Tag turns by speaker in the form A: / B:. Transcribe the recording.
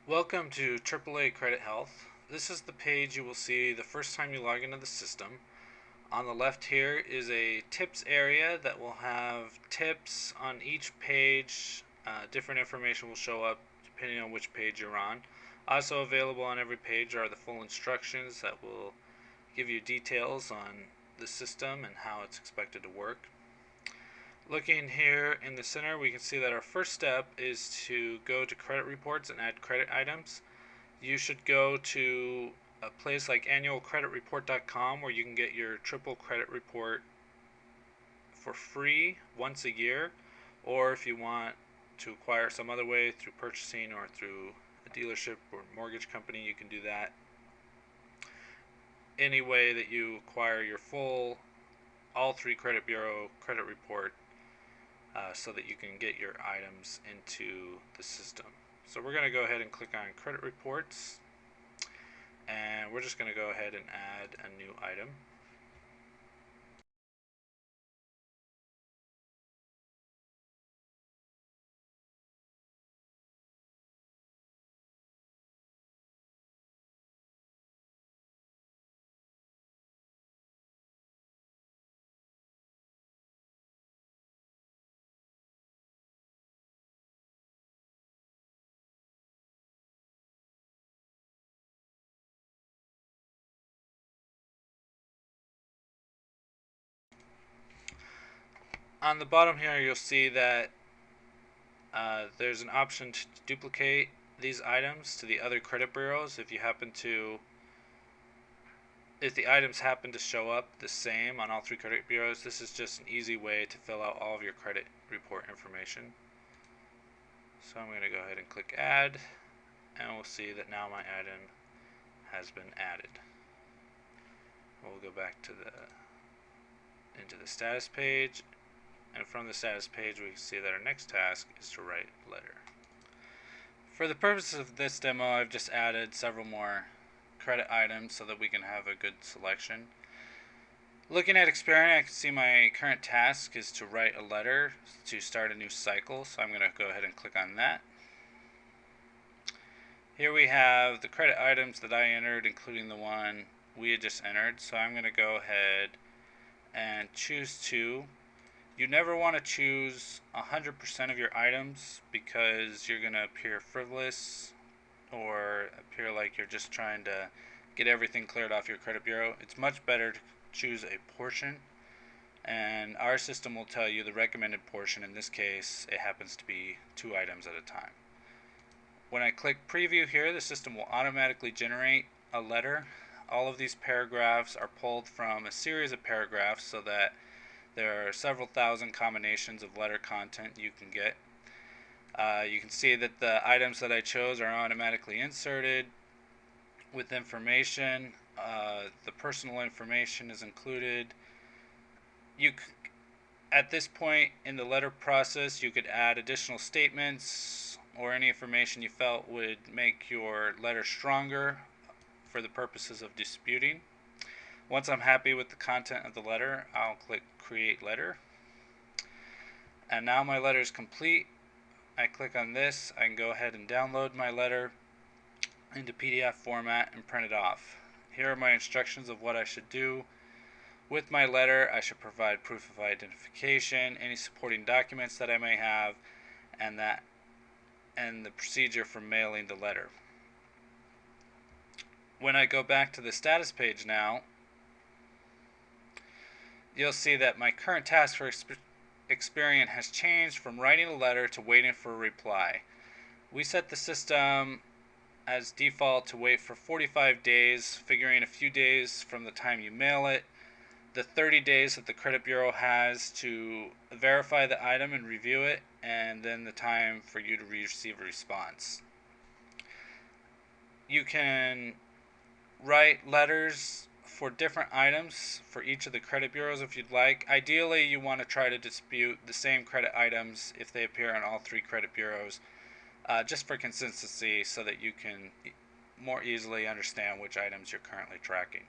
A: Welcome to AAA Credit Health. This is the page you will see the first time you log into the system. On the left here is a tips area that will have tips on each page. Different information will show up depending on which page you're on. Also available on every page are the full instructions that will give you details on the system and how it's expected to work. Looking here in the center, we can see that our first step is to go to credit reports and add credit items. You should go to a place like annualcreditreport.com where you can get your triple credit report for free once a year, or if you want to acquire some other way through purchasing or through a dealership or mortgage company, you can do that. Any way that you acquire your full all three credit bureau credit report so that you can get your items into the system. So we're going to go ahead and click on credit reports, and we're just going to go ahead and add a new item. On the bottom here, you'll see that there's an option to duplicate these items to the other credit bureaus if the items happen to show up the same on all three credit bureaus. This is just an easy way to fill out all of your credit report information. So I'm going to go ahead and click add, and we'll see that now my item has been added. We'll go back to into the status page, and from the status page we can see that our next task is to write a letter. For the purposes of this demo, I've just added several more credit items so that we can have a good selection. Looking at Experian, I can see my current task is to write a letter to start a new cycle, so I'm going to go ahead and click on that. Here we have the credit items that I entered, including the one we had just entered, so I'm going to go ahead and choose two. You never want to choose 100% of your items because you're going to appear frivolous or appear like you're just trying to get everything cleared off your credit bureau. It's much better to choose a portion, and our system will tell you the recommended portion. In this case, it happens to be 2 items at a time. When I click preview here, the system will automatically generate a letter. All of these paragraphs are pulled from a series of paragraphs so that there are several thousand combinations of letter content you can get. You can see that the items that I chose are automatically inserted with information. The personal information is included. At this point in the letter process, you could add additional statements or any information you felt would make your letter stronger for the purposes of disputing. Once I'm happy with the content of the letter, I'll click Create Letter. And now my letter is complete. I click on this. I can go ahead and download my letter into PDF format and print it off. Here are my instructions of what I should do. With my letter, I should provide proof of identification, any supporting documents that I may have, and the procedure for mailing the letter. When I go back to the status page now, you'll see that my current task for Experian has changed from writing a letter to waiting for a reply. We set the system as default to wait for 45 days, figuring a few days from the time you mail it, the 30 days that the credit bureau has to verify the item and review it, and then the time for you to receive a response. You can write letters for different items for each of the credit bureaus if you'd like. Ideally, you want to try to dispute the same credit items if they appear on all 3 credit bureaus, just for consistency so that you can more easily understand which items you're currently tracking.